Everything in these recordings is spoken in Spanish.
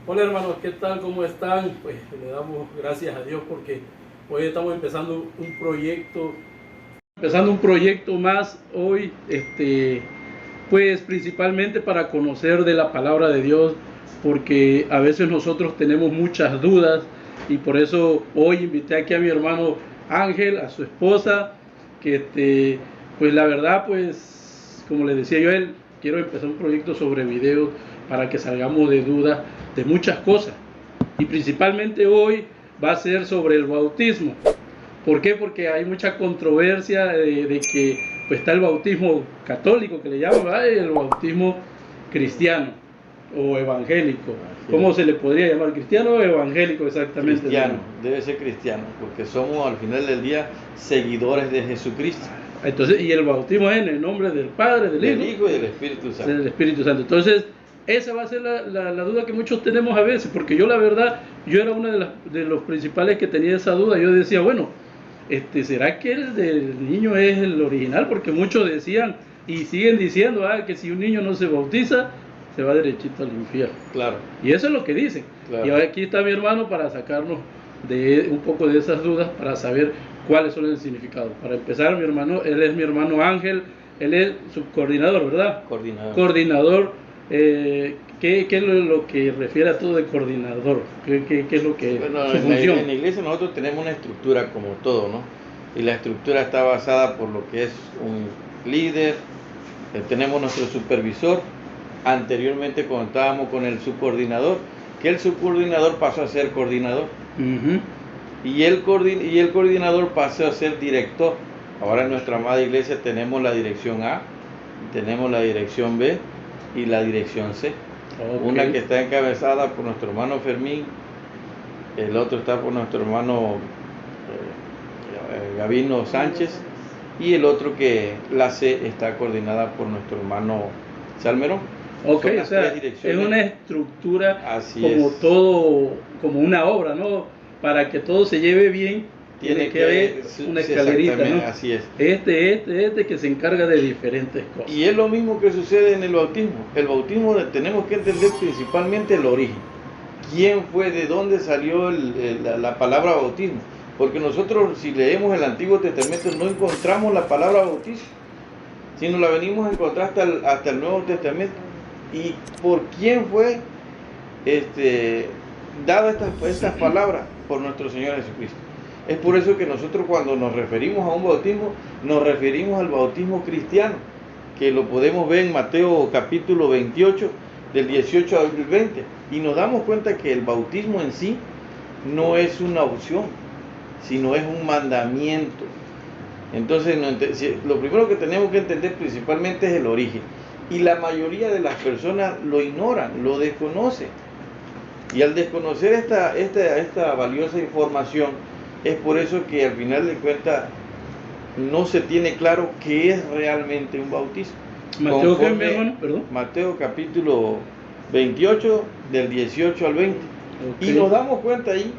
Hola hermanos, ¿qué tal? ¿Cómo están? Pues le damos gracias a Dios porque hoy estamos empezando un proyecto más hoy, pues principalmente para conocer de la palabra de Dios, porque a veces nosotros tenemos muchas dudas y por eso hoy invité aquí a mi hermano Ángel, a su esposa, que pues la verdad, pues como le decía yo a él, quiero empezar un proyecto sobre videos para que salgamos de dudas de muchas cosas. Y principalmente hoy va a ser sobre el bautismo. ¿Por qué? Porque hay mucha controversia de que pues, está el bautismo católico, que le llaman, ¿verdad? Y el bautismo cristiano o evangélico. ¿Cómo se le podría llamar? ¿Cristiano o evangélico exactamente? Cristiano, debe ser cristiano, porque somos al final del día seguidores de Jesucristo. Entonces, y el bautismo es en el nombre del Padre, del Hijo y del Espíritu Santo. Del Espíritu Santo. Entonces, esa va a ser la duda que muchos tenemos a veces, porque yo la verdad, yo era uno de los principales que tenía esa duda. Yo decía, bueno, ¿será que el del niño es el original? Porque muchos decían y siguen diciendo que si un niño no se bautiza, se va derechito al infierno. Claro. Y eso es lo que dicen. Claro. Y aquí está mi hermano para sacarnos de un poco de esas dudas, para saber cuáles son el significado. Para empezar, mi hermano, él es mi hermano Ángel, él es subcoordinador, ¿verdad? Coordinador. ¿Qué es lo que refiere a todo de coordinador? ¿Qué es lo que bueno, su función? En la iglesia nosotros tenemos una estructura como todo, ¿no? Y la estructura está basada por lo que es un líder, tenemos nuestro supervisor. Anteriormente contábamos con el subcoordinador, que el subcoordinador pasó a ser coordinador. Y el coordinador pasó a ser director. Ahora en nuestra amada iglesia tenemos la dirección A, tenemos la dirección B y la dirección C. Una que está encabezada por nuestro hermano Fermín, el otro está por nuestro hermano Gabino Sánchez, y el otro que la C está coordinada por nuestro hermano Salmerón. Ok, o sea, es una estructura como todo, como una obra, ¿no? Para que todo se lleve bien, tiene que haber una escalerita, ¿no? Así es. Que se encarga de diferentes cosas. Y es lo mismo que sucede en el bautismo. El bautismo tenemos que entender principalmente el origen. ¿Quién fue? ¿De dónde salió la palabra bautismo? Porque nosotros, si leemos el Antiguo Testamento, no encontramos la palabra bautismo, sino la venimos a encontrar hasta el Nuevo Testamento. ¿Y por quién fue dada estas palabras? Por nuestro Señor Jesucristo. Es por eso que nosotros, cuando nos referimos a un bautismo, nos referimos al bautismo cristiano, que lo podemos ver en Mateo capítulo 28, del 18 al 20, y nos damos cuenta que el bautismo en sí no es una opción, sino es un mandamiento. Entonces, lo primero que tenemos que entender principalmente es el origen. Y la mayoría de las personas lo ignoran, lo desconocen. Y al desconocer esta valiosa información, es por eso que al final de cuentas no se tiene claro qué es realmente un bautismo. Mateo, ¿qué, mi hermano? Perdón. Mateo capítulo 28, del 18 al 20. Okay. Y nos damos cuenta ahí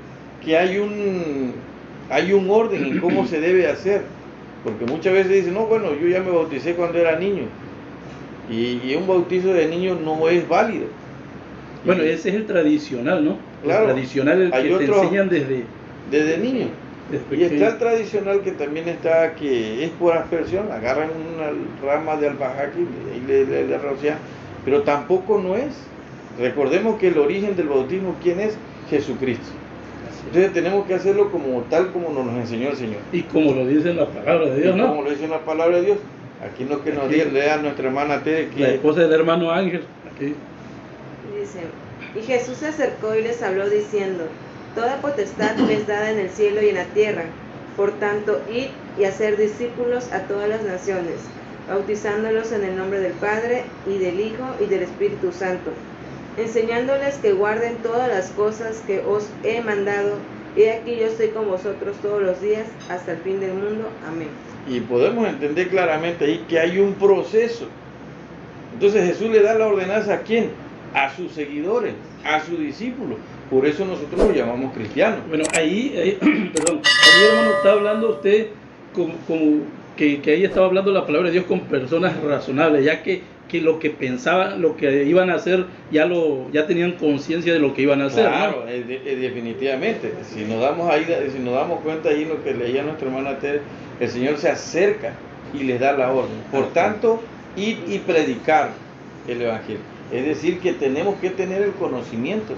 que hay un orden en cómo se debe hacer. Porque muchas veces dicen, no, bueno, yo ya me bauticé cuando era niño. Y un bautizo de niño no es válido. Bueno, ese es el tradicional, ¿no? Claro. El tradicional, el que te enseñan desde niño. Y está el tradicional que también está, que es por aspersión, agarran una rama de albahaca y le rocian, pero tampoco no es. Recordemos que el origen del bautismo, ¿quién es? Jesucristo. Entonces tenemos que hacerlo tal como nos enseñó el Señor. Y como lo dice la palabra de Dios, ¿no? Como lo dice la palabra de Dios. Aquí lo que nos lea nuestra hermana Tere, la esposa del hermano Ángel. Aquí. Dice, y Jesús se acercó y les habló diciendo, toda potestad me es dada en el cielo y en la tierra. Por tanto, id y hacer discípulos a todas las naciones, bautizándolos en el nombre del Padre, y del Hijo, y del Espíritu Santo, enseñándoles que guarden todas las cosas que os he mandado, y aquí yo estoy con vosotros todos los días, hasta el fin del mundo. Amén. Y podemos entender claramente ahí que hay un proceso. Entonces Jesús le da la ordenanza ¿a quién? A sus seguidores, a sus discípulos. Por eso nosotros los llamamos cristianos. Bueno, ahí hermano, está hablando usted como que ahí estaba hablando la palabra de Dios con personas razonables, ya que lo que pensaban, lo que iban a hacer, ya tenían conciencia de lo que iban a hacer. Claro, ¿no? definitivamente. Si nos damos cuenta ahí lo que leía nuestra hermana Tere, el Señor se acerca y les da la orden. Por tanto, id y predicar el Evangelio. Es decir, que tenemos que tener el conocimiento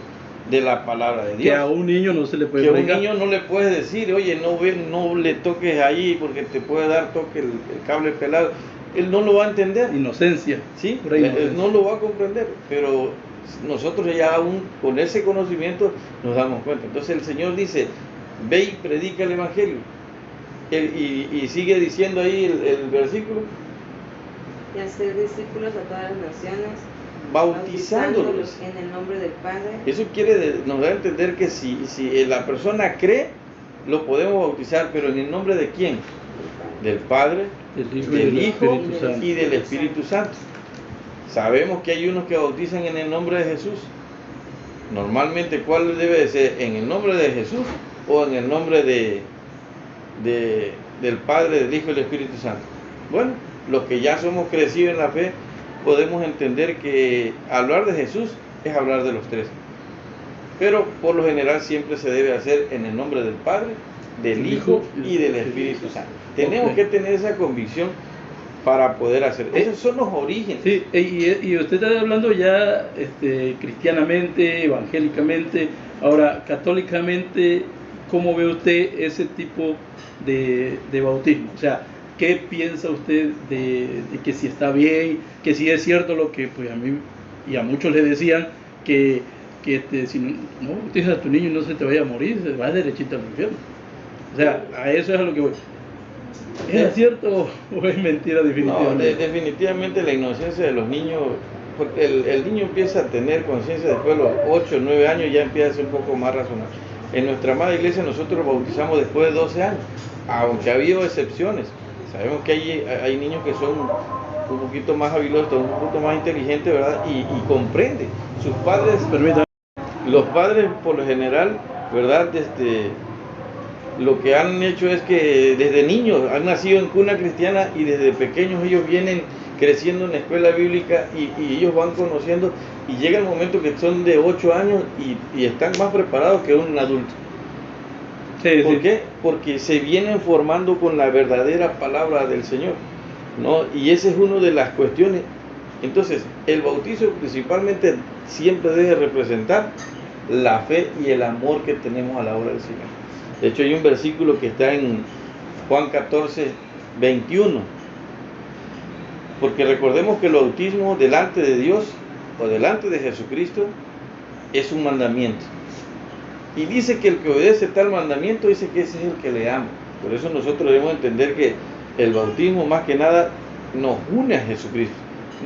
de la palabra de Dios. Que a un niño no se le puede Que a un predicar. niño no le puedes decir, oye, no le toques ahí porque te puede dar toque el cable pelado. Él no lo va a entender. Inocencia. Sí, Pura inocencia. no lo va a comprender, pero nosotros ya aún con ese conocimiento nos damos cuenta. Entonces el Señor dice, ve y predica el Evangelio. Y sigue diciendo ahí el versículo, Y hacer discípulos a todas las naciones, bautizándolos. en el nombre del Padre. Eso nos da a entender que si la persona cree, lo podemos bautizar, pero ¿en el nombre de quién? Del Padre, del Hijo y del Espíritu Santo. Sabemos que hay unos que bautizan en el nombre de Jesús. Normalmente, ¿cuál debe de ser? ¿En el nombre de Jesús o en el nombre del Padre, del Hijo y del Espíritu Santo? Bueno, los que ya somos crecidos en la fe, podemos entender que hablar de Jesús es hablar de los tres. Pero por lo general siempre se debe hacer en el nombre del Padre, del Hijo y del Espíritu Santo. Tenemos que tener esa convicción para poder hacer. Esos son los orígenes. Sí, y usted está hablando ya cristianamente, evangélicamente, ahora católicamente, ¿cómo ve usted ese tipo de bautismo? O sea, ¿qué piensa usted de que si está bien, que si es cierto lo que pues a mí y a muchos le decían, que si no bautizas a tu niño no se te vaya a morir, se va derechito al infierno? O sea, a eso es a lo que voy. ¿Es cierto o es mentira definitivamente? No, definitivamente la inocencia de los niños, porque el niño empieza a tener conciencia después de los 8 o 9 años, ya empieza a ser un poco más razonable. En nuestra amada iglesia nosotros bautizamos después de 12 años, aunque ha habido excepciones. Sabemos que hay niños que son un poquito más habilosos, un poquito más inteligentes, ¿verdad? Y comprenden. Sus padres, los padres por lo general, ¿verdad? Lo que han hecho es que desde niños han nacido en cuna cristiana y desde pequeños ellos vienen creciendo en la escuela bíblica y ellos van conociendo y llega el momento que son de 8 años y están más preparados que un adulto. Sí, ¿Por qué? Porque se vienen formando con la verdadera palabra del Señor, ¿no? Y esa es una de las cuestiones. Entonces, el bautizo principalmente siempre debe representar la fe y el amor que tenemos a la obra del Señor. De hecho, hay un versículo que está en Juan 14, 21. Porque recordemos que el bautismo delante de Dios o delante de Jesucristo es un mandamiento. Y dice que el que obedece tal mandamiento dice que ese es el que le ama. Por eso nosotros debemos entender que el bautismo más que nada nos une a Jesucristo,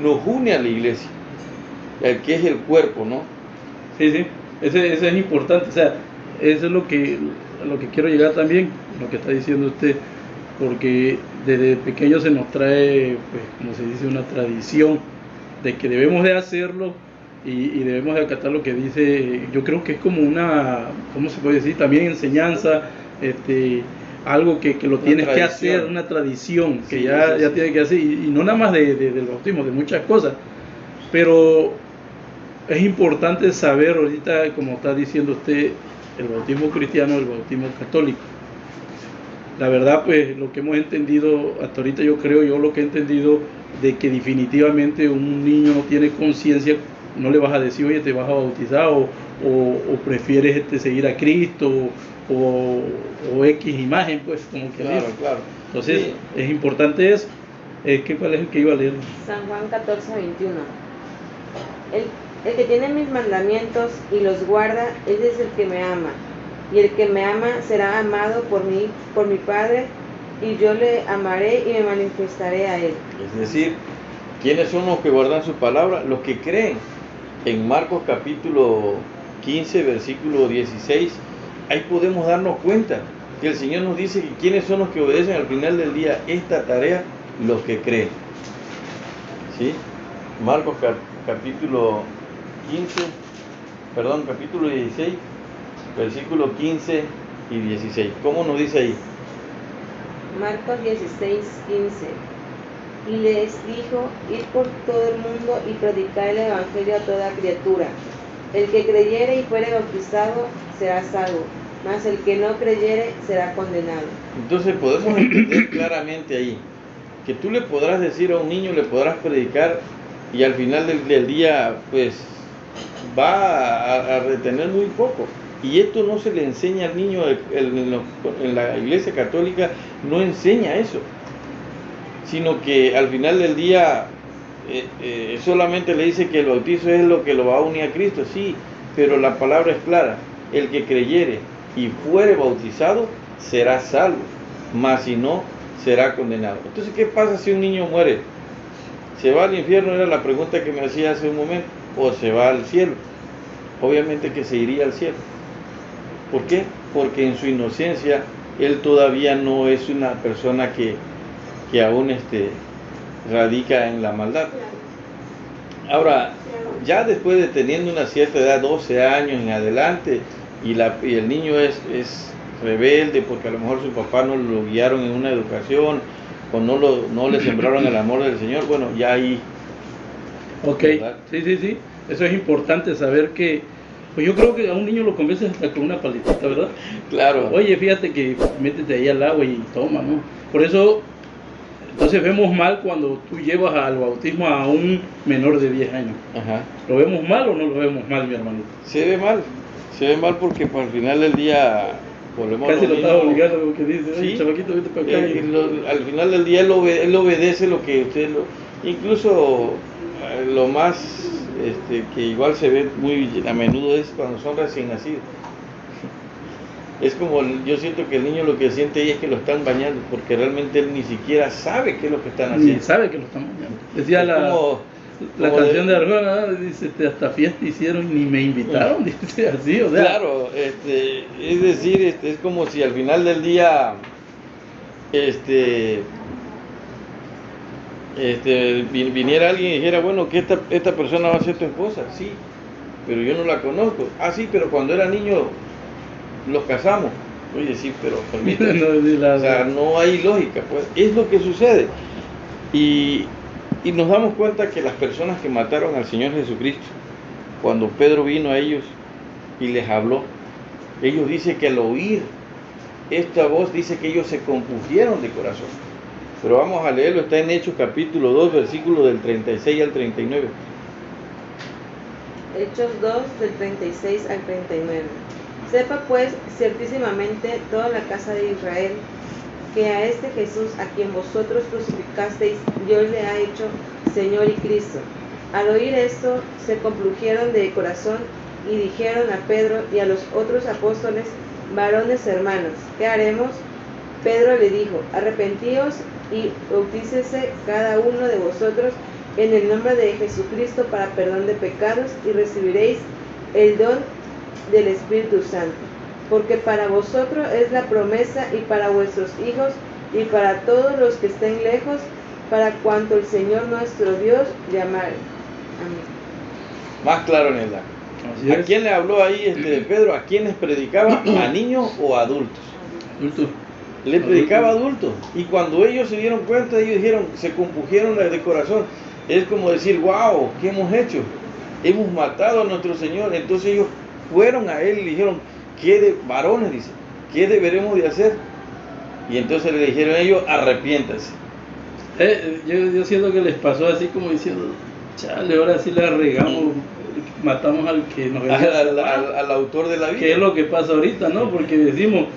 nos une a la iglesia, el que es el cuerpo, ¿no? Sí, ese es importante, o sea, eso es lo que quiero llegar también, lo que está diciendo usted, porque desde pequeño se nos trae, pues, como se dice, una tradición de que debemos de hacerlo y debemos de acatar lo que dice. Yo creo que es como una, ¿cómo se puede decir? También enseñanza, algo que lo tienes que hacer, una tradición que sí, ya tiene que hacer, y no nada más del bautismo, de muchas cosas, pero es importante saber ahorita, como está diciendo usted, el bautismo cristiano, el bautismo católico. La verdad, pues lo que hemos entendido hasta ahorita, yo lo que he entendido de que definitivamente un niño no tiene conciencia, no le vas a decir, oye, te vas a bautizar o prefieres seguir a Cristo o X imagen, pues, como que Claro, claro. Entonces, Sí. es importante eso. ¿Cuál es el que iba a leer? San Juan 14, 21. El que tiene mis mandamientos y los guarda, ese es el que me ama. Y el que me ama será amado por mi Padre, y yo le amaré y me manifestaré a él. Es decir, ¿quiénes son los que guardan su palabra? Los que creen. En Marcos capítulo 15, versículo 16, ahí podemos darnos cuenta que el Señor nos dice que quiénes son los que obedecen al final del día esta tarea, los que creen. ¿Sí? Marcos capítulo 16, versículo 15 y 16. ¿Cómo nos dice ahí? Marcos 16:15. Y les dijo: id por todo el mundo y predicad el evangelio a toda criatura. El que creyere y fuere bautizado será salvo, mas el que no creyere será condenado. Entonces podemos entender claramente ahí que tú le podrás decir a un niño, le podrás predicar, y al final del día pues va a retener muy poco. Y esto no se le enseña al niño. En la Iglesia Católica no enseña eso, sino que al final del día solamente le dice que el bautizo es lo que lo va a unir a Cristo. Sí, pero la palabra es clara: el que creyere y fuere bautizado será salvo, mas si no, será condenado. Entonces, ¿qué pasa si un niño muere? ¿Se va al infierno? Era la pregunta que me hacía hace un momento. ¿O se va al cielo? Obviamente que se iría al cielo. ¿Por qué? Porque en su inocencia él todavía no es una persona que aún radica en la maldad. Ahora, ya después de teniendo una cierta edad, 12 años en adelante, y el niño es rebelde porque a lo mejor su papá no lo guiaron en una educación, o no le sembraron el amor del Señor, bueno, ya ahí. Ok, ¿verdad? Sí. Eso es importante saber que, pues yo creo que a un niño lo convences hasta con una paletita, ¿verdad? Claro. Oye, fíjate que métete ahí al agua y toma, ¿no? Por eso, entonces vemos mal cuando tú llevas al bautismo a un menor de 10 años. Ajá. ¿Lo vemos mal o no lo vemos mal, mi hermanito? Se ve mal porque por el final del día volvemos casi a lo estás obligando, como que dice: sí. Chavaquito, vete para acá. Al final del día él obedece lo que usted incluso lo más que igual se ve muy a menudo es cuando son recién nacidos. Es como, yo siento que el niño lo que siente ahí es que lo están bañando, porque realmente él ni siquiera sabe qué es lo que están haciendo. Ni sabe que lo están bañando. Decía la canción de Arjona, dice: hasta fiesta hicieron y ni me invitaron, dice así, o sea. Claro, es decir, es como si al final del día viniera alguien y dijera: bueno, que esta persona va a ser tu esposa. Sí, pero yo no la conozco. Ah, sí, pero cuando era niño los casamos. Oye, sí, pero permítame. O sea, no hay lógica, pues. Es lo que sucede. Y nos damos cuenta que las personas que mataron al Señor Jesucristo, cuando Pedro vino a ellos y les habló, ellos dicen que al oír esta voz, dice que ellos se compusieron de corazón. Pero vamos a leerlo, está en Hechos capítulo 2, versículos del 36 al 39. Hechos 2, del 36 al 39. Sepa pues ciertísimamente toda la casa de Israel, que a este Jesús, a quien vosotros crucificasteis, Dios le ha hecho Señor y Cristo. Al oír esto, se complujeron de corazón y dijeron a Pedro y a los otros apóstoles: varones hermanos, ¿qué haremos? Pedro le dijo: arrepentíos y bautícese cada uno de vosotros en el nombre de Jesucristo para perdón de pecados, y recibiréis el don del Espíritu Santo. Porque para vosotros es la promesa, y para vuestros hijos, y para todos los que estén lejos, para cuanto el Señor nuestro Dios llamare. Amén. Más claro en el ¿A quién le habló ahí Pedro? ¿A quiénes predicaba? ¿A niños o a adultos? Adultos. Le predicaba a adultos. Y cuando ellos se dieron cuenta, ellos dijeron, se compugieron de corazón. Es como decir: wow, ¿qué hemos hecho? Hemos matado a nuestro Señor. Entonces ellos fueron a él y le dijeron: varones, dice, ¿qué deberemos de hacer? Y entonces le dijeron a ellos: arrepiéntanse. Yo siento que les pasó así como diciendo: chale, ahora sí la regamos, matamos al que nos al autor de la vida. ¿Qué es lo que pasa ahorita, no? Porque decimos,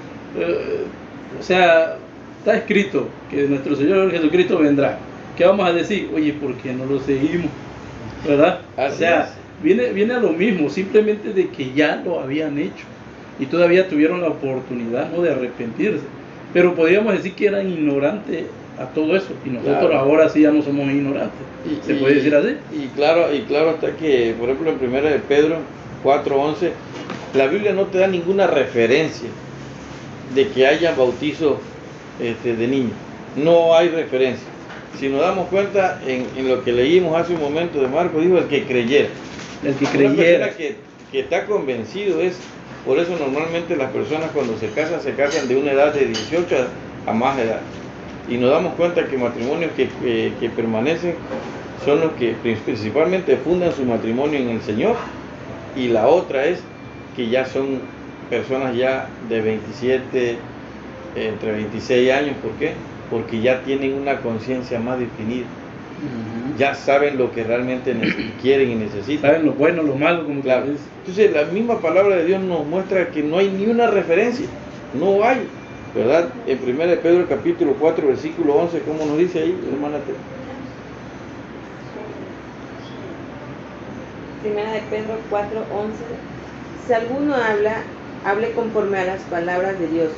o sea, está escrito que nuestro Señor Jesucristo vendrá. ¿Qué vamos a decir? Oye, ¿por qué no lo seguimos? ¿Verdad? Así o sea, viene a lo mismo, simplemente de que ya lo habían hecho y todavía tuvieron la oportunidad, ¿no?, de arrepentirse. Pero podríamos decir que eran ignorantes a todo eso, y nosotros ahora sí ya no somos ignorantes. ¿Se puede decir así? Y claro está que, por ejemplo, en 1 de Pedro 4:11, la Biblia no te da ninguna referencia de que haya bautizo de niños. No hay referencia. Si nos damos cuenta en lo que leímos hace un momento de Marcos, dijo: el que creyera. El que creyera. Una persona que está convencido es. Por eso normalmente las personas cuando se casan de una edad de 18 a más edad. Y nos damos cuenta que matrimonios que permanecen son los que principalmente fundan su matrimonio en el Señor, y la otra es que ya son personas ya de 27, entre 26 años. ¿Por qué? Porque ya tienen una conciencia más definida. Ya saben lo que realmente quieren y necesitan. Saben lo bueno, lo malo, como claro. dice. Entonces la misma palabra de Dios nos muestra que no hay ni una referencia, no hay, ¿verdad? En 1 Pedro capítulo 4 versículo 11, ¿cómo nos dice ahí, hermana? Primera de Pedro 4:11. Si alguno habla, hable conforme a las palabras de Dios.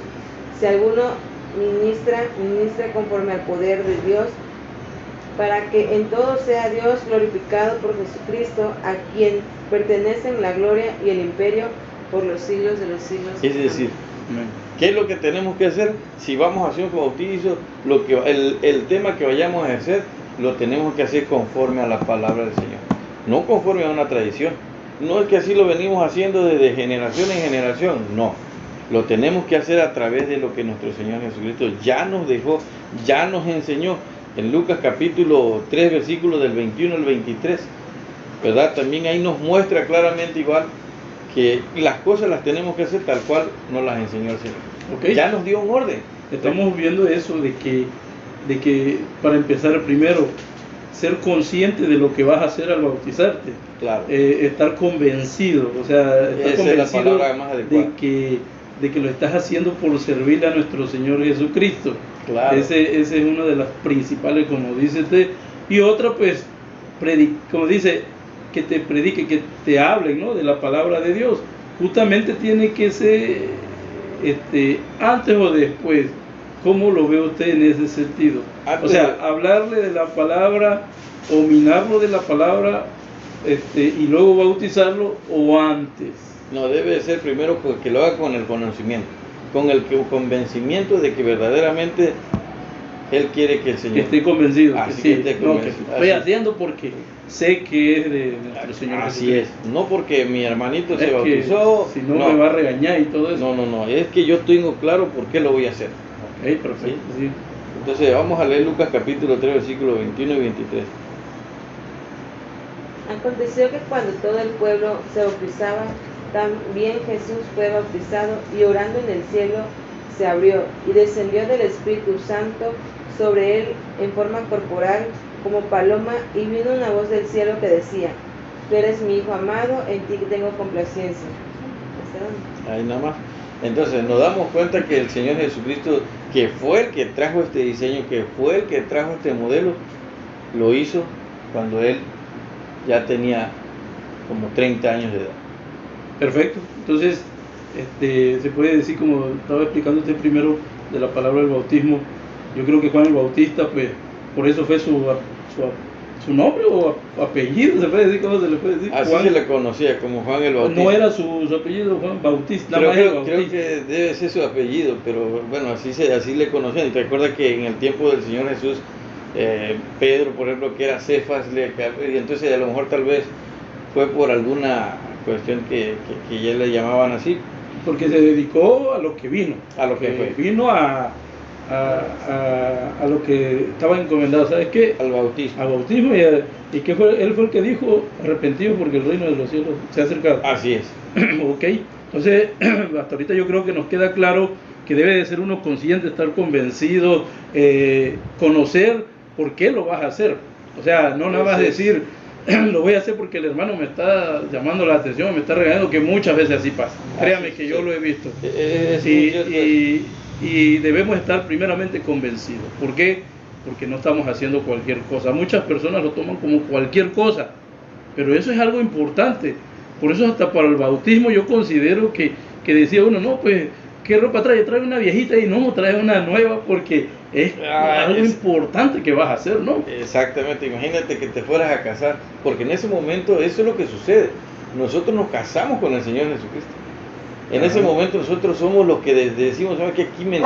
Si alguno ministra conforme al poder de Dios, para que en todo sea Dios glorificado por Jesucristo, a quien pertenecen la gloria y el imperio por los siglos de los siglos. Es decir, ¿qué es lo que tenemos que hacer? Si vamos a hacer un bautizo, el tema que vayamos a hacer, lo tenemos que hacer conforme a la palabra del Señor, no conforme a una tradición. No es que así lo venimos haciendo desde generación en generación, no. Lo tenemos que hacer a través de lo que nuestro Señor Jesucristo ya nos dejó, ya nos enseñó. En Lucas capítulo 3, versículos del 21 al 23, ¿verdad? También ahí nos muestra claramente igual que las cosas las tenemos que hacer tal cual nos las enseñó el Señor. Okay. Ya nos dio un orden. Estamos viendo eso de que para empezar primero, ser consciente de lo que vas a hacer al bautizarte. Claro. Estar convencido, o sea, estar Esa convencido es la palabra más adecuada. de que lo estás haciendo por servir a nuestro Señor Jesucristo. Claro. Ese es una de las principales, como dice usted. Y otra, pues, como dice, que te predique, que te hablen, ¿no?, de la palabra de Dios. Justamente tiene que ser antes o después. ¿Cómo lo ve usted en ese sentido? O sea, hablarle de la palabra, o minarlo de la palabra, y luego bautizarlo, o antes. No, debe de ser primero que lo haga con el conocimiento, con el convencimiento de que verdaderamente Él quiere que el Señor esté convencido. Así que sí, que esté no, convencido. que estoy haciendo porque sé que es de nuestro Señor Así Jesucristo. es, no porque mi hermanito se Es que bautizó, si no me va a regañar y todo eso. No, es que yo tengo claro por qué lo voy a hacer. Ok, perfecto. Sí. Entonces vamos a leer Lucas capítulo 3, versículos 21 y 23. Aconteció que cuando todo el pueblo se bautizaba, también Jesús fue bautizado, y orando en el cielo se abrió, y descendió del Espíritu Santo sobre él en forma corporal como paloma, y vino una voz del cielo que decía: Tú eres mi Hijo amado, en ti tengo complacencia. Ahí nada más. Entonces nos damos cuenta que el Señor Jesucristo, que fue el que trajo este diseño, que fue el que trajo este modelo, lo hizo cuando Él ya tenía como 30 años de edad. Perfecto. Entonces, se puede decir, como estaba explicando usted primero de la palabra del bautismo, yo creo que Juan el Bautista, pues, por eso fue su nombre o apellido, se puede decir, ¿cómo se le puede decir? Así Juan, se le conocía como Juan el Bautista. no era su apellido, Juan Bautista. Creo que debe ser su apellido, pero bueno, así le conocían. Y te acuerdas que en el tiempo del Señor Jesús, Pedro, por ejemplo, que era Cefas, y entonces a lo mejor tal vez fue por alguna cuestión que ya le llamaban así. Porque se dedicó a lo que vino. A lo que fue. Vino a lo que estaba encomendado, ¿sabes qué? Al bautismo. Al bautismo, y que él fue el que dijo: arrepentido porque el reino de los cielos se ha acercado. Así es. Ok, entonces hasta ahorita yo creo que nos queda claro que debe de ser uno consciente, estar convencido, conocer por qué lo vas a hacer. O sea, no nada más decir: lo voy a hacer porque el hermano me está llamando la atención, me está regañando, que muchas veces así pasa. Créame que yo lo he visto. Y debemos estar primeramente convencidos. ¿Por qué? Porque no estamos haciendo cualquier cosa. Muchas personas lo toman como cualquier cosa, pero eso es algo importante. Por eso hasta para el bautismo yo considero que decía uno: no, pues, ¿qué ropa trae? Trae una viejita, y no, trae una nueva, porque es algo importante que vas a hacer, ¿no? Exactamente. Imagínate que te fueras a casar, porque en ese momento eso es lo que sucede. Nosotros nos casamos con el Señor Jesucristo. En ese momento nosotros somos los que decimos: ¿sabes qué? Aquí me...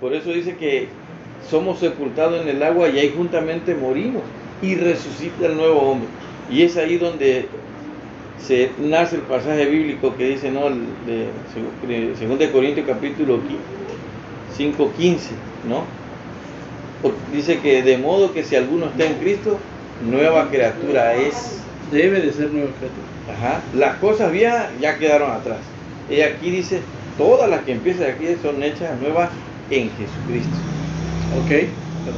Por eso dice que somos sepultados en el agua y ahí juntamente morimos, y resucita el nuevo hombre. Y es ahí donde se nace el pasaje bíblico que dice, ¿no?, de 2 Corintios capítulo 5:15, ¿no? Dice que de modo que si alguno está en Cristo, nueva criatura es. Debe de ser nueva criatura. Ajá. Las cosas viejas ya quedaron atrás. Y aquí dice, todas las que empiezan aquí son hechas nuevas en Jesucristo. Ok.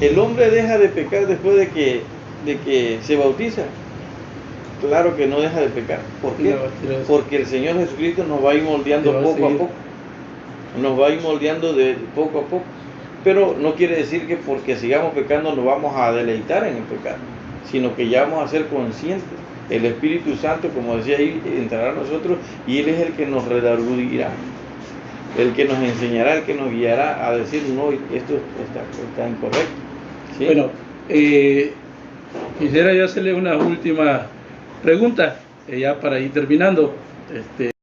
El hombre deja de pecar después de que se bautiza. Claro que no deja de pecar. ¿Por qué? Porque el Señor Jesucristo nos va a ir moldeando poco a poco. Nos va a ir moldeando de poco a poco. Pero no quiere decir que porque sigamos pecando nos vamos a deleitar en el pecado, sino que ya vamos a ser conscientes. El Espíritu Santo, como decía ahí, entrará a nosotros y Él es el que nos redarguirá, el que nos enseñará, el que nos guiará a decir, no, esto está incorrecto. ¿Sí? Bueno, quisiera yo hacerle una última pregunta, ya para ir terminando.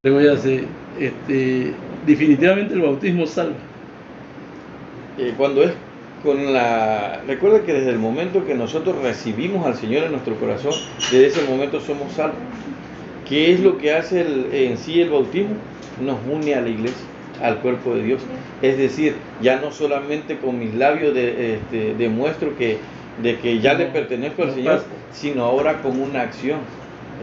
Le voy a hacer, definitivamente el bautismo salva. Cuando es recuerda que desde el momento que nosotros recibimos al Señor en nuestro corazón, desde ese momento somos salvos. ¿Qué es lo que hace en sí el bautismo? Nos une a la iglesia, al cuerpo de Dios. Es decir, ya no solamente con mis labios demuestro de que ya le pertenezco al Señor, sino ahora con una acción.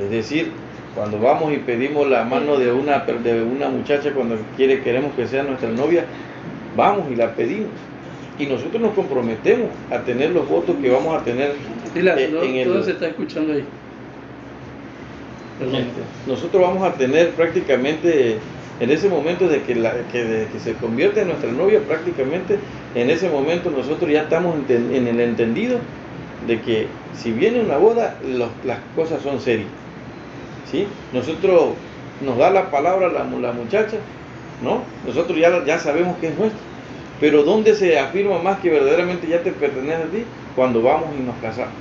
Es decir, cuando vamos y pedimos la mano de una muchacha cuando queremos que sea nuestra novia, vamos y la pedimos. Y nosotros nos comprometemos a tener los votos que vamos a tener todo se está escuchando ahí. Nosotros vamos a tener prácticamente en ese momento de que se convierte en nuestra novia, prácticamente en ese momento nosotros ya estamos en el entendido de que si viene una boda, las cosas son serias. ¿Sí? Nosotros nos da la palabra la muchacha, ¿no? Nosotros ya sabemos que es nuestra. Pero ¿dónde se afirma más que verdaderamente ya te pertenece a ti? Cuando vamos y nos casamos.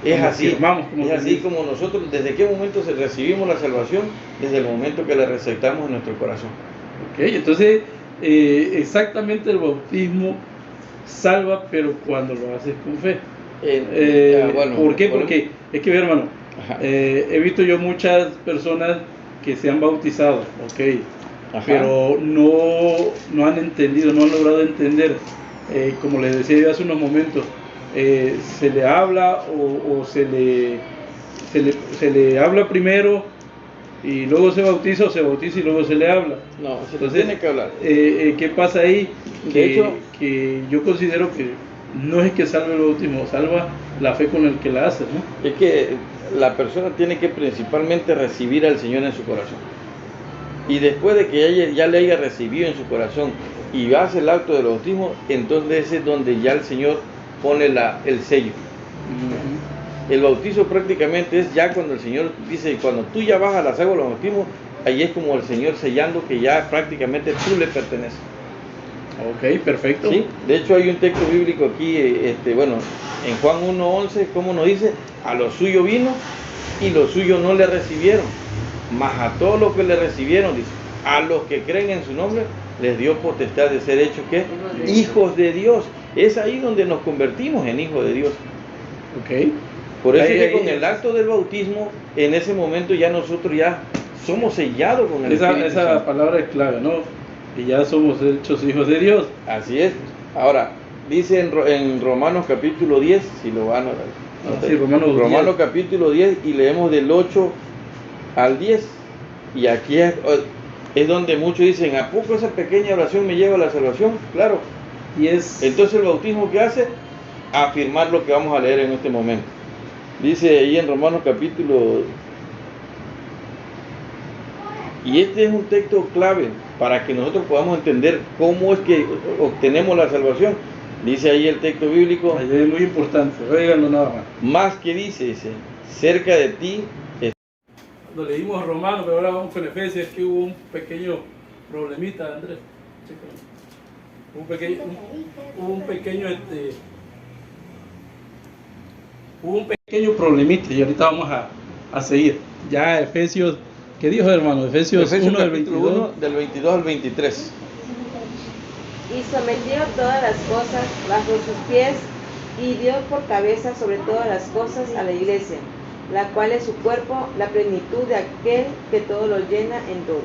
Es así como nosotros, ¿desde qué momento recibimos la salvación? Desde el momento que la receptamos en nuestro corazón. Ok, entonces exactamente el bautismo salva, pero cuando lo haces con fe. ¿Por qué? Porque es que, hermano, he visto yo muchas personas que se han bautizado, ok, pero no han entendido, no han logrado entender, como les decía yo hace unos momentos, se le habla o se le habla primero y luego se bautiza, o se bautiza y luego se le habla. No, entonces tiene que hablar. ¿Qué pasa ahí? Que yo considero que no es que salve el bautismo, salva la fe con el que la hace, ¿no? Es que la persona tiene que principalmente recibir al Señor en su corazón. Y después de que ella ya le haya recibido en su corazón y hace el acto del bautismo, entonces es donde ya el Señor pone el sello. El bautizo prácticamente es ya cuando el Señor dice, cuando tú ya vas a las aguas del bautismo, ahí es como el Señor sellando que ya prácticamente tú le perteneces. Ok, perfecto. ¿Sí? De hecho hay un texto bíblico aquí, en Juan 1:11, ¿cómo nos dice? A lo suyo vino y los suyos no le recibieron, mas a todos los que le recibieron, dice, a los que creen en su nombre, les dio potestad de ser hechos, ¿qué? Hijos de Dios. Es ahí donde nos convertimos en hijos de Dios. Ok. Por eso es que con el acto del bautismo, en ese momento ya nosotros ya somos sellados con el Espíritu Santo. Esa palabra es clave, ¿no? Y ya somos hechos hijos de Dios. Así es. Ahora, dice en Romanos capítulo 10, si lo van a ver. Sí, Romanos capítulo 10 y leemos del 8 al 10. Y aquí es donde muchos dicen, ¿a poco esa pequeña oración me lleva a la salvación? Claro. Entonces el bautismo, ¿qué hace? Afirmar lo que vamos a leer en este momento. Dice ahí en Romanos capítulo, y este es un texto clave para que nosotros podamos entender cómo es que obtenemos la salvación. Dice ahí el texto bíblico, ahí es muy importante, óiganlo nada más. Más que dice, cerca de ti. Lo leímos Romanos, pero ahora vamos con Efesios, que hubo un pequeño problemita, Andrés. Hubo un pequeño problemita y ahorita vamos a seguir. Ya Efesios, ¿qué dijo, hermano? Efesios 1 del 22. Del 22 al 23. Y sometió todas las cosas bajo sus pies y dio por cabeza sobre todas las cosas a la iglesia, la cual es su cuerpo, la plenitud de aquel que todo lo llena en todo.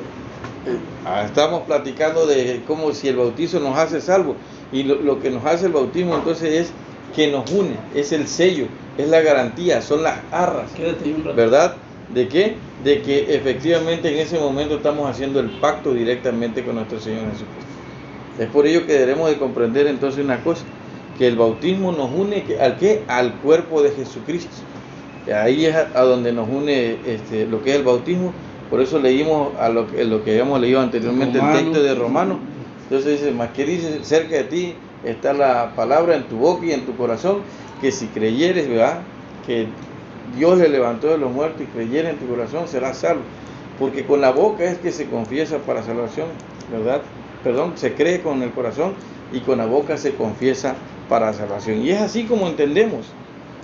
Estamos platicando de cómo si el bautizo nos hace salvos, y lo que nos hace el bautismo entonces es que nos une, es el sello, es la garantía, son las arras, Quédate ahí un rato. ¿verdad? ¿De qué? De que efectivamente en ese momento estamos haciendo el pacto directamente con nuestro Señor Jesucristo. Es por ello que debemos de comprender entonces una cosa, que el bautismo nos une ¿al qué? Al cuerpo de Jesucristo. Ahí es a donde nos une lo que es el bautismo. Por eso leímos lo que habíamos leído anteriormente, el texto de Romanos. Entonces dice, más que dice, cerca de ti está la palabra en tu boca y en tu corazón, que si creyeres, ¿verdad?, que Dios le levantó de los muertos y creyere en tu corazón, serás salvo. Porque con la boca es que se confiesa para salvación, ¿verdad? Perdón, se cree con el corazón y con la boca se confiesa para salvación. Y es así como entendemos,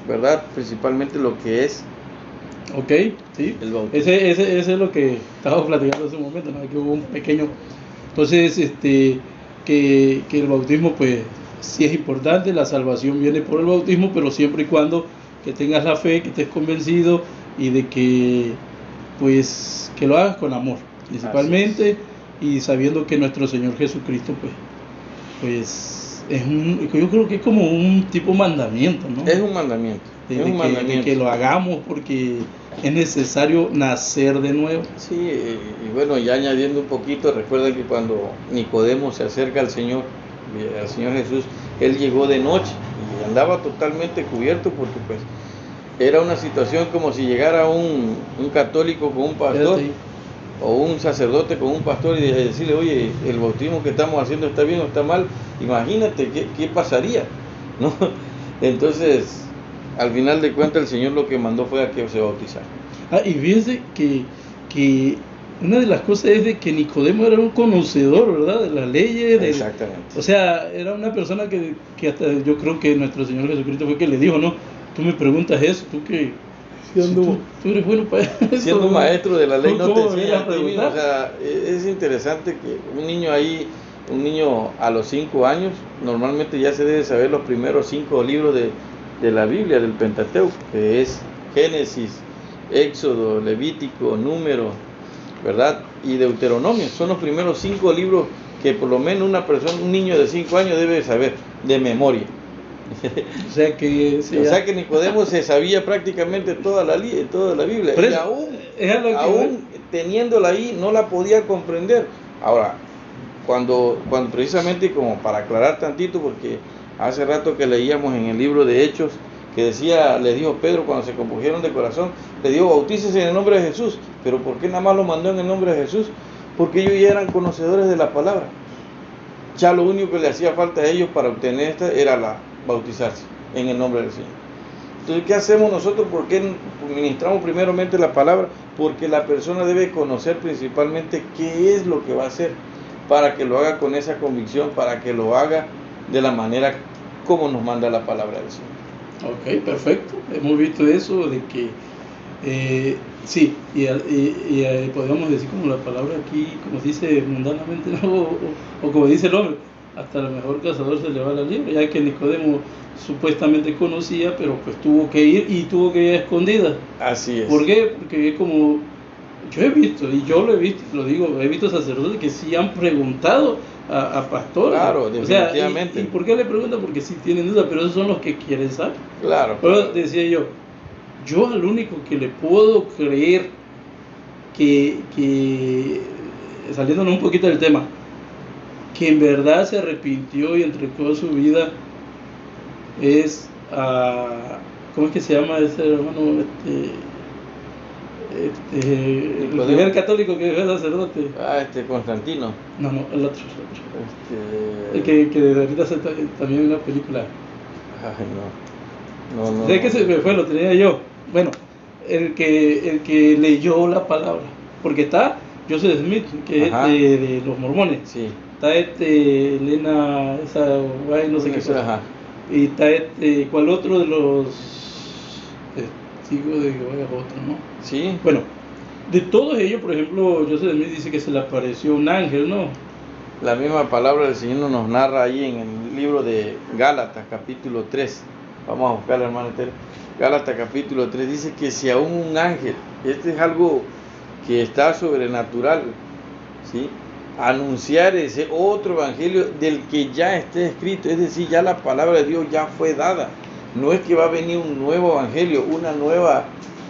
¿verdad? Principalmente lo que es Ok, sí. el bautismo. Ese es lo que estábamos platicando hace un momento, ¿no? Que hubo un pequeño... Entonces, que el bautismo, pues, sí es importante, la salvación viene por el bautismo, pero siempre y cuando que tengas la fe, que estés convencido y de que, pues, que lo hagas con amor, principalmente, y sabiendo que nuestro Señor Jesucristo, pues yo creo que es como un tipo mandamiento, ¿no? Es un mandamiento. De que lo hagamos porque es necesario nacer de nuevo. Sí, y bueno, ya añadiendo un poquito, recuerden que cuando Nicodemo se acerca al Señor Jesús, él llegó de noche y andaba totalmente cubierto porque pues era una situación como si llegara un católico con un pastor o un sacerdote con un pastor y decirle, oye, el bautismo que estamos haciendo está bien o está mal. Imagínate qué pasaría, ¿no? Entonces, al final de cuentas, el Señor lo que mandó fue a que se bautizara. Y fíjense que una de las cosas es de que Nicodemo era un conocedor, ¿verdad?, de las leyes. Exactamente. O sea, era una persona que hasta yo creo que nuestro Señor Jesucristo fue que le dijo, ¿no? Tú me preguntas eso, tú que... tú eres bueno para eso. Siendo un maestro de la ley no te ¿Cómo me enseña vas a preguntar? O sea, es interesante que un niño a los 5 años, normalmente ya se debe saber los primeros 5 libros de la Biblia, del Pentateuco, que es Génesis, Éxodo, Levítico, Número, ¿verdad? Y Deuteronomio. Son los primeros 5 libros que por lo menos un niño de 5 años debe saber de memoria. O sea que Nicodemo se sabía prácticamente toda la Biblia. Pero y aún teniéndola ahí no la podía comprender. Ahora, cuando precisamente, como para aclarar tantito, porque hace rato que leíamos en el libro de Hechos que decía, les dijo Pedro cuando se compusieron de corazón, le dijo, bautícese en el nombre de Jesús. Pero ¿por qué nada más lo mandó en el nombre de Jesús? Porque ellos ya eran conocedores de la palabra. Ya lo único que le hacía falta a ellos para obtener esta era bautizarse en el nombre del Señor. Entonces, ¿qué hacemos nosotros? ¿Por qué ministramos primeramente la palabra? Porque la persona debe conocer principalmente qué es lo que va a hacer, para que lo haga con esa convicción, para que lo haga de la manera como nos manda la palabra del Señor. Ok, perfecto. Hemos visto eso de que sí, y podríamos decir como la palabra aquí, como dice mundanamente, ¿no? o como dice el hombre, hasta el mejor cazador se le va la liebre, ya que Nicodemo supuestamente conocía, pero pues tuvo que ir a escondidas. Así es. ¿Por qué? Porque es como yo he visto, y yo lo he visto, lo digo, he visto sacerdotes que sí han preguntado a pastores. Claro, definitivamente. O sea, ¿y por qué le preguntan? Porque sí tienen duda, pero esos son los que quieren saber. Claro. Pero decía yo al único que le puedo creer que saliéndonos un poquito del tema, que en verdad se arrepintió y entregó su vida, es ¿cómo es que se llama ese hermano? El primer católico que fue sacerdote. Constantino. No, el otro. El que ahorita hace también una película. Ay, no. Sé que se me fue, lo tenía yo. Bueno, el que leyó la palabra. Porque está Joseph Smith, que es de los mormones. Sí. Está Elena, esa guay, no sé qué cosa. Ajá. Y está ¿cuál otro de los testigos de Jehová? Otro, ¿no? Sí. Bueno, de todos ellos, por ejemplo, Joseph Smith dice que se le apareció un ángel, ¿no? La misma palabra del Señor nos narra ahí en el libro de Gálatas, capítulo 3. Vamos a buscar, hermano Tere. Gálatas, capítulo 3, dice que si aún un ángel, este es algo que está sobrenatural, ¿sí? anunciar ese otro evangelio del que ya esté escrito, es decir, ya la palabra de Dios ya fue dada. No es que va a venir un nuevo evangelio, una nueva,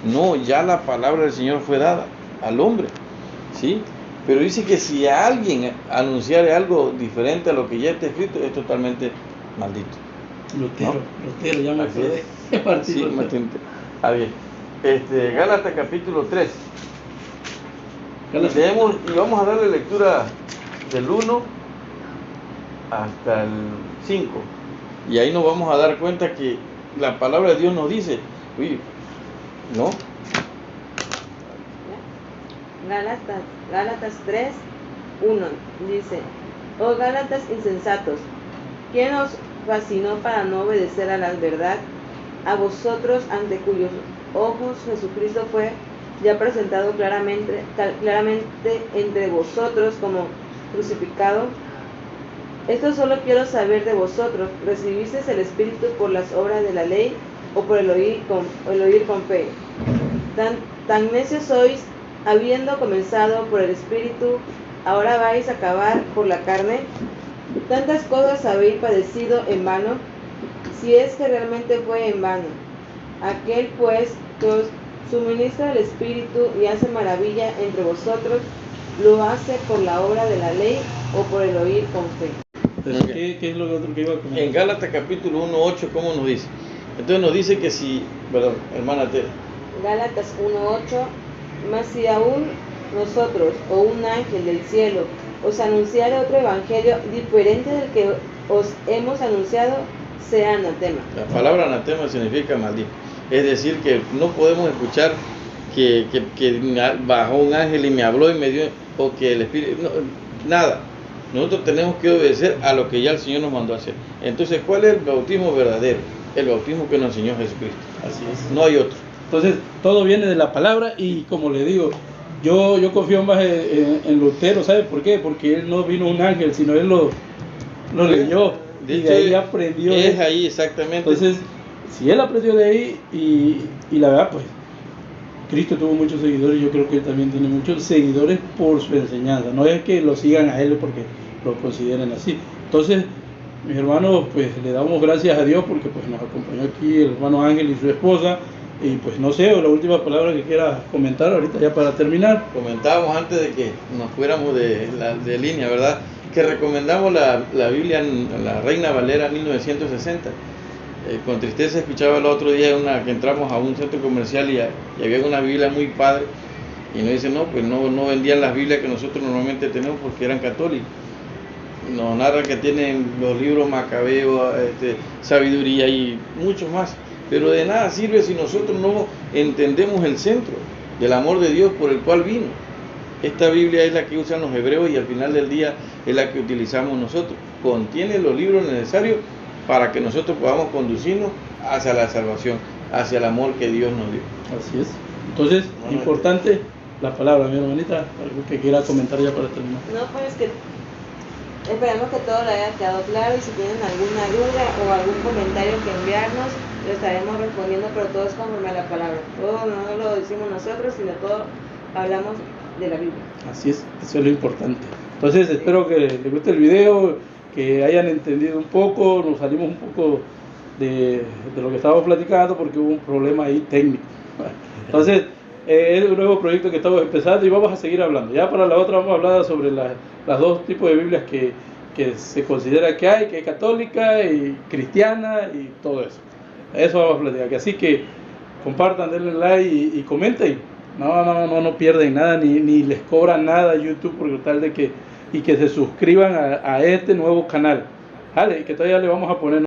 no, ya la palabra del Señor fue dada al hombre, ¿sí? Pero dice que si alguien anunciare algo diferente a lo que ya está escrito, es totalmente maldito. Lutero, ya me acordé. Sí, Martín. Ah, bien. Gálatas capítulo 3. Leemos y vamos a darle lectura del 1 hasta el 5. Y ahí nos vamos a dar cuenta que la palabra de Dios nos dice, uy, ¿no? Gálatas 3, 1 dice: Oh Gálatas insensatos, ¿quién os fascinó para no obedecer a la verdad? A vosotros, ante cuyos ojos Jesucristo fue ya presentado claramente entre vosotros como crucificado. Esto solo quiero saber de vosotros: ¿recibisteis el Espíritu por las obras de la ley o por el oír con fe? Tan necios sois, habiendo comenzado por el Espíritu, ahora vais a acabar por la carne. Tantas cosas habéis padecido en vano, si es que realmente fue en vano. Aquel pues que os suministra el Espíritu y hace maravilla entre vosotros, ¿lo hace por la obra de la ley o por el oír con fe? Entonces, ¿qué es lo otro que iba a comentar? En Gálatas capítulo 1, 8, ¿cómo nos dice? Entonces nos dice que si, perdón, hermana Tere. Gálatas 1:8, mas si aún nosotros o un ángel del cielo os anunciare otro evangelio diferente del que os hemos anunciado, sea anatema. La palabra anatema significa maldito. Es decir, que no podemos escuchar que bajó un ángel y me habló y me dio, o que el Espíritu, no, nada. Nosotros tenemos que obedecer a lo que ya el Señor nos mandó a hacer. Entonces, ¿cuál es el bautismo verdadero? El bautismo que nos enseñó Jesucristo. Así es. No hay otro. Entonces, todo viene de la palabra y como le digo, yo confío más en Lutero, ¿sabe por qué? Porque él no vino un ángel, sino él lo leyó y de ahí aprendió. Es ahí exactamente. Entonces, si él aprendió de ahí y la verdad, pues, Cristo tuvo muchos seguidores, yo creo que él también tiene muchos seguidores por su enseñanza, no es que lo sigan a él porque lo consideren así. Entonces, mis hermanos, pues le damos gracias a Dios porque pues nos acompañó aquí el hermano Ángel y su esposa. Y pues no sé, la última palabra que quiera comentar ahorita ya para terminar. Comentábamos antes de que nos fuéramos de línea, ¿verdad? Que recomendamos la Biblia, la Reina Valera 1960. Con tristeza escuchaba el otro día que entramos a un centro comercial y había una Biblia muy padre. Y nos dicen, no, pues no vendían las Biblias que nosotros normalmente tenemos porque eran católicos. Nos narran que tienen los libros Macabeo, Sabiduría y muchos más. Pero de nada sirve si nosotros no entendemos el centro del amor de Dios por el cual vino. Esta Biblia es la que usan los hebreos y al final del día es la que utilizamos nosotros. Contiene los libros necesarios para que nosotros podamos conducirnos hacia la salvación, hacia el amor que Dios nos dio. Así es. Entonces, importante la palabra, mi hermanita, algo que quiera comentar ya para terminar. No, pues que esperamos que todo le haya quedado claro y si tienen alguna duda o algún comentario que enviarnos, lo estaremos respondiendo, pero todo es conforme a la palabra. Todo no lo decimos nosotros, sino todo hablamos de la Biblia. Así es, eso es lo importante. Entonces, espero que les guste el video, que hayan entendido un poco, nos salimos un poco de lo que estábamos platicando porque hubo un problema ahí técnico. Entonces, es un nuevo proyecto que estamos empezando y vamos a seguir hablando. Ya para la otra vamos a hablar sobre las dos tipos de Biblias que se considera que hay católica y cristiana y todo eso. Eso vamos a platicar. Así que compartan, denle like y comenten. No pierden nada, ni les cobran nada a YouTube por tal de que se suscriban a este nuevo canal. Vale, que todavía le vamos a poner